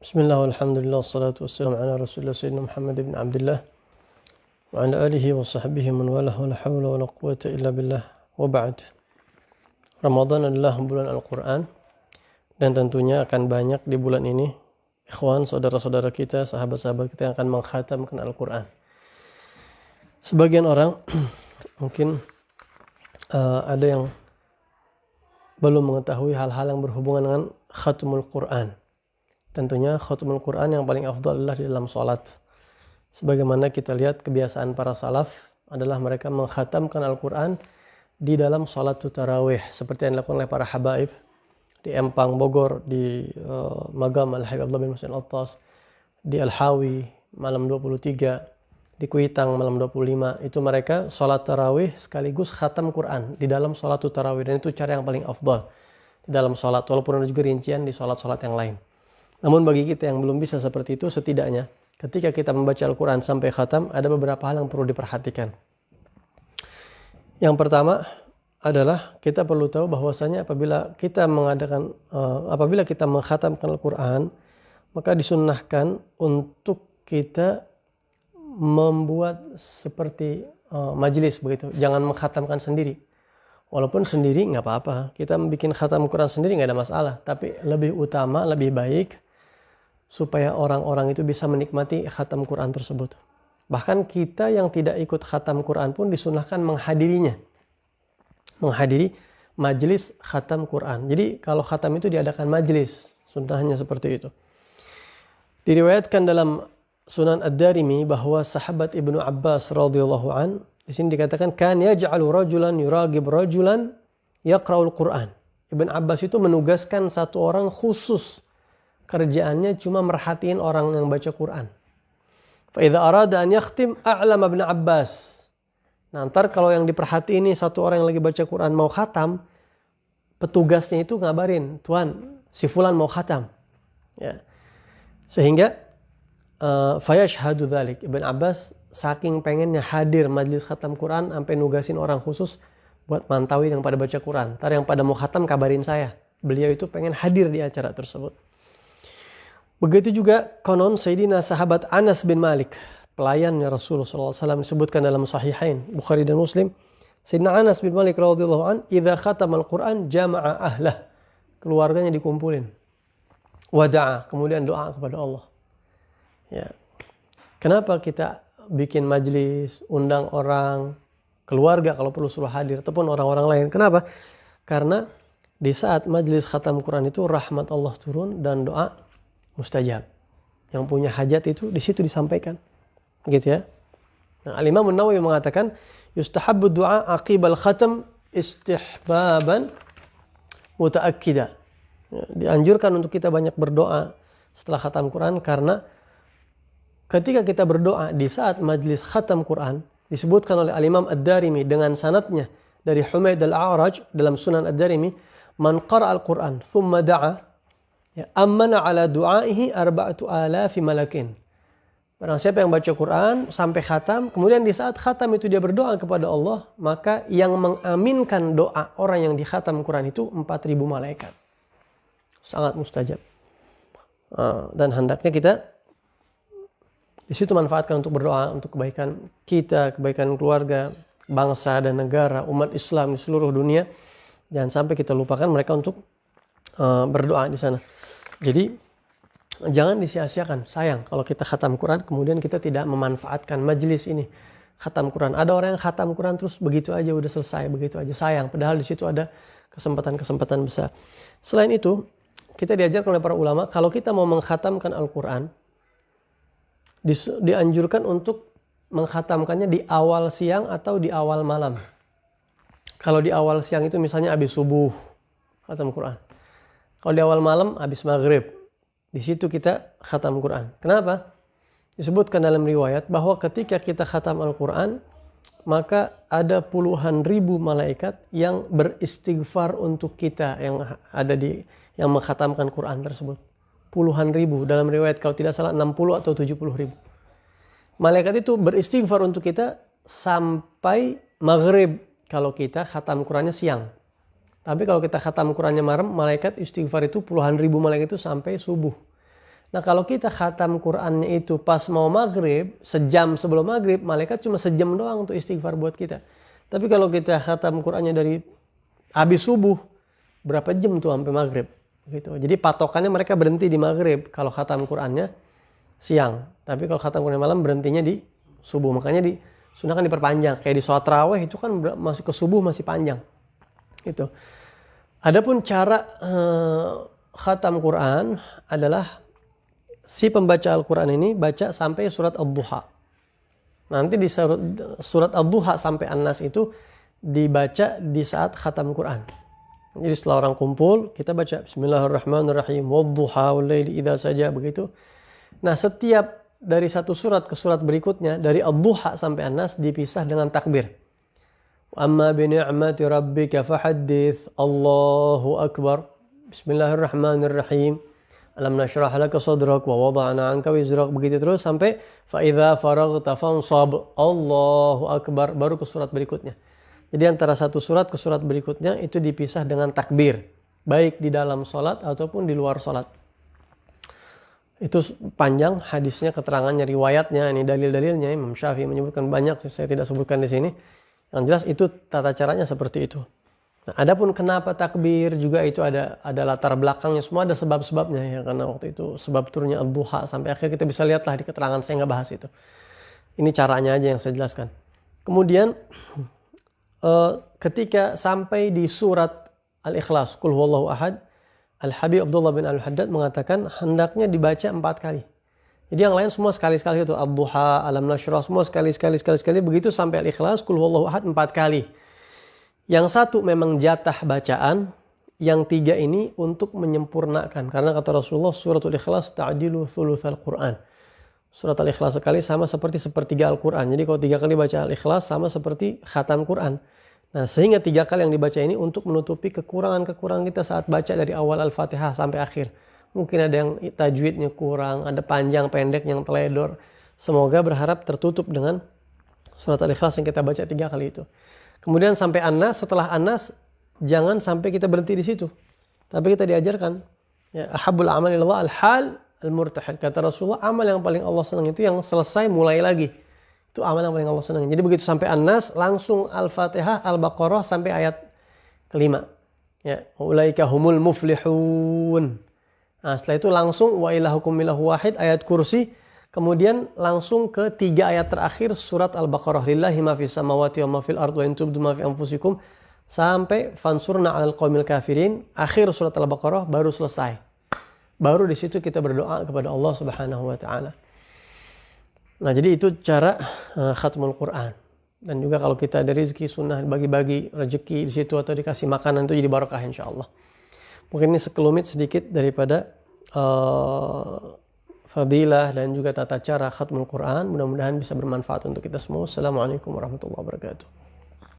Bismillah, alhamdulillah, salatu wassalamu ala rasulullah sayyidina Muhammad ibn Abdullah wa ala alihi wa sahbihi man walah wa la hawla wa la quwata illa billah wa ba'd. Ramadan adalah bulan Al-Quran dan tentunya akan banyak di bulan ini ikhwan, saudara-saudara kita, sahabat-sahabat kita yang akan mengkhatamkan Al-Quran. Sebagian orang mungkin ada yang belum mengetahui hal-hal yang berhubungan dengan khatmul Quran. Tentunya khatmul Quran yang paling afdal adalah di dalam sholat. Sebagaimana kita lihat kebiasaan para salaf adalah mereka mengkhatamkan Al-Quran di dalam sholat tarawih seperti yang dilakukan oleh para habaib di Empang, Bogor, di Magam Al-Habib Abdullah bin Muslim Al-Attas, di Al-Hawi malam 23, di Kuitang malam 25. Itu mereka sholat tarawih sekaligus khatam Quran di dalam sholat tarawih, dan itu cara yang paling afdal di dalam sholat, walaupun ada juga rincian di sholat-sholat yang lain. Namun bagi kita yang belum bisa seperti itu, setidaknya ketika kita membaca Al-Quran sampai khatam, ada beberapa hal yang perlu diperhatikan. Yang pertama adalah kita perlu tahu bahwasanya apabila kita mengkhatamkan Al-Quran, maka disunnahkan untuk kita membuat seperti majlis begitu. Jangan mengkhatamkan sendiri. Walaupun sendiri nggak apa-apa, kita bikin khatam Quran sendiri nggak ada masalah. Tapi lebih utama, lebih baik supaya orang-orang itu bisa menikmati khatam Quran tersebut. Bahkan kita yang tidak ikut khatam Quran pun disunahkan menghadiri majlis khatam Quran. Jadi kalau khatam itu diadakan majlis, sunnahnya seperti itu. Diriwayatkan dalam Sunan Ad-Darimi bahwa sahabat Ibnu Abbas radhiyallahu an, di sini dikatakan kan yaj'alu rajulan yuragib rajulan yaqra'ul Quran. Ibnu Abbas itu menugaskan satu orang khusus, kerjaannya cuma merhatiin orang yang baca Quran. Fa idza arada an yakhtim a'lama Ibnu Abbas. Nah, ntar kalau yang diperhatiin ini satu orang yang lagi baca Quran mau khatam, petugasnya itu ngabarin, "Tuan, si fulan mau khatam." Ya. Sehingga fayashhadu dzalik. Ibnu Abbas saking pengennya hadir majlis khatam Quran sampai nugasin orang khusus buat mantauin yang pada baca Quran. Ntar yang pada mau khatam kabarin saya. Beliau itu pengen hadir di acara tersebut. Begitu juga konon Sayyidina sahabat Anas bin Malik, pelayannya Rasulullah SAW, disebutkan dalam Sahihain Bukhari dan Muslim. Sayyidina Anas bin Malik radhiyallahu an, idza khatamal Quran jama'a ahlah. Keluarganya dikumpulin. Wada'a, kemudian doa kepada Allah. Ya. Kenapa kita bikin majlis, undang orang, keluarga kalau perlu suruh hadir, ataupun orang-orang lain? Kenapa? Karena di saat majlis khatam Quran itu rahmat Allah turun dan doa mustajab. Yang punya hajat itu di situ disampaikan. Gitu ya. Nah, Al-Imam An-Nawawi mengatakan yustahabbu du'a aqibal khatam istihbaban mutaakkida. Ya, dianjurkan untuk kita banyak berdoa setelah khatam Quran, karena ketika kita berdoa di saat majlis khatam Quran, disebutkan oleh Al-Imam Ad-Darimi dengan sanadnya dari Humaid Al-A'raj dalam Sunan Ad-Darimi, man qara'a al-Quran thumma da'a ya ammana ala du'aihi 4,000 malakin. Barang siapa yang baca Quran sampai khatam, kemudian di saat khatam itu dia berdoa kepada Allah, maka yang mengaminkan doa orang yang di khatam Quran itu 4.000 malaikat. Sangat mustajab. Dan hendaknya kita di situ manfaatkan untuk berdoa untuk kebaikan kita, kebaikan keluarga, bangsa dan negara, umat Islam di seluruh dunia. Jangan sampai kita lupakan mereka untuk berdoa di sana. Jadi jangan disia-siakan. Sayang kalau kita khatam Quran kemudian kita tidak memanfaatkan majlis ini khatam Quran. Ada orang yang khatam Quran terus begitu aja udah selesai, begitu aja. Sayang, padahal di situ ada kesempatan-kesempatan besar. Selain itu, kita diajarkan oleh para ulama kalau kita mau mengkhatamkan Al-Quran, dianjurkan untuk mengkhatamkannya di awal siang atau di awal malam. Kalau di awal siang itu misalnya habis subuh khatam Quran. Kalau di awal malam habis maghrib. Di situ kita khatam Quran. Kenapa? Disebutkan dalam riwayat bahwa ketika kita khatam Al-Quran, maka ada puluhan ribu malaikat yang beristighfar untuk kita yang mengkhatamkan Quran tersebut. Puluhan ribu, dalam riwayat kalau tidak salah 60 atau 70 ribu. Malaikat itu beristighfar untuk kita sampai maghrib kalau kita khatam Qurannya siang. Tapi kalau kita khatam Qurannya malam, malaikat istighfar itu puluhan ribu malaikat itu sampai subuh. Nah kalau kita khatam Qur'annya itu pas mau maghrib, sejam sebelum maghrib, malaikat cuma sejam doang untuk istighfar buat kita. Tapi kalau kita khatam Qur'annya dari habis subuh, berapa jam tuh sampai maghrib? Gitu. Jadi patokannya mereka berhenti di maghrib kalau khatam Qur'annya siang. Tapi kalau khatam Qur'an malam berhentinya di subuh. Makanya disunahkan diperpanjang. Kayak di sholat raweh itu kan masih ke subuh masih panjang. Gitu. Adapun cara khatam Quran adalah si pembaca Al-Quran ini baca sampai surat Ad-Duha. Nanti di surat Ad-Duha sampai An-Nas itu dibaca di saat khatam Quran. Jadi setelah orang kumpul, kita baca Bismillahirrahmanirrahim, Wad-Duha wal-laili idza saja, begitu. Nah, setiap dari satu surat ke surat berikutnya, dari Ad-Duha sampai An-Nas dipisah dengan takbir. Amma bi ni'mati rabbika fahaddits, Allahu akbar, Bismillahirrahmanirrahim, Alam nashrah laka sadrak wa wada'na 'anka wizrak, begitu terus sampai fa idza faraghta fansab, Allahu akbar, baru ke surat berikutnya. Jadi antara satu surat ke surat berikutnya itu dipisah dengan takbir, baik di dalam salat ataupun di luar salat. Itu panjang hadisnya, keterangannya, riwayatnya, ini dalil-dalilnya. Imam Syafi'i menyebutkan banyak, saya tidak sebutkan di sini. Yang jelas itu tata caranya seperti itu. Nah, adapun kenapa takbir juga itu ada latar belakangnya, semua ada sebab-sebabnya ya, karena waktu itu sebab turunnya Ad-Duha sampai akhir kita bisa lihatlah di keterangan, saya nggak bahas itu. Ini caranya aja yang saya jelaskan. Kemudian ketika sampai di surat Al-Ikhlas, Qul huwallahu ahad, Al-Habib Abdullah bin Al-Haddad mengatakan hendaknya dibaca 4 kali. Jadi yang lain semua sekali-sekali itu, Ad-Duha, Alam nashrah, semua sekali-sekali, begitu sampai Al-Ikhlas, Qul huwallahu ahad 4 kali. Yang satu memang jatah bacaan, yang 3 ini untuk menyempurnakan. Karena kata Rasulullah, suratul Ikhlas ta'dilu thulutsal Qur'an. Surat Al-Ikhlas sekali sama seperti sepertiga Al-Quran. Jadi kalau 3 kali baca Al-Ikhlas sama seperti khatam Quran. Nah, sehingga 3 kali yang dibaca ini untuk menutupi kekurangan-kekurangan kita saat baca dari awal Al-Fatihah sampai akhir. Mungkin ada yang tajwidnya kurang, ada panjang pendek yang teledor. Semoga berharap tertutup dengan surat Al-Ikhlas yang kita baca 3 kali itu. Kemudian sampai An-Nas, setelah An-Nas jangan sampai kita berhenti di situ. Tapi kita diajarkan, ya, ahabbul amali ilallah al-hal al-murtahil. Kata Rasulullah, amal yang paling Allah senang itu yang selesai mulai lagi. Itu amal yang paling Allah senang. Jadi begitu sampai An-Nas, langsung Al-Fatihah, Al-Baqarah sampai ayat kelima. Ya, ulaika humul muflihun. Nah, setelah itu langsung wa ilahukum ilahu wahid, ayat kursi. Kemudian langsung ke 3 ayat terakhir surat Al-Baqarah. Lillahi ma fis samawati wa ma fil ardi wa in tubdu ma fi anfusikum. Sampai fansurna 'alal qaumil kafirin. Akhir surat Al-Baqarah baru selesai. Baru di situ kita berdoa kepada Allah Subhanahu wa taala. Nah, jadi itu cara khatmul Quran. Dan juga kalau kita ada rezeki sunnah bagi-bagi rezeki di situ atau dikasih makanan itu jadi barokah insyaallah. Mungkin ini sekelumit sedikit daripada fadilah dan juga tata cara khatmul Quran. Mudah-mudahan bisa bermanfaat untuk kita semua. Assalamualaikum warahmatullahi wabarakatuh.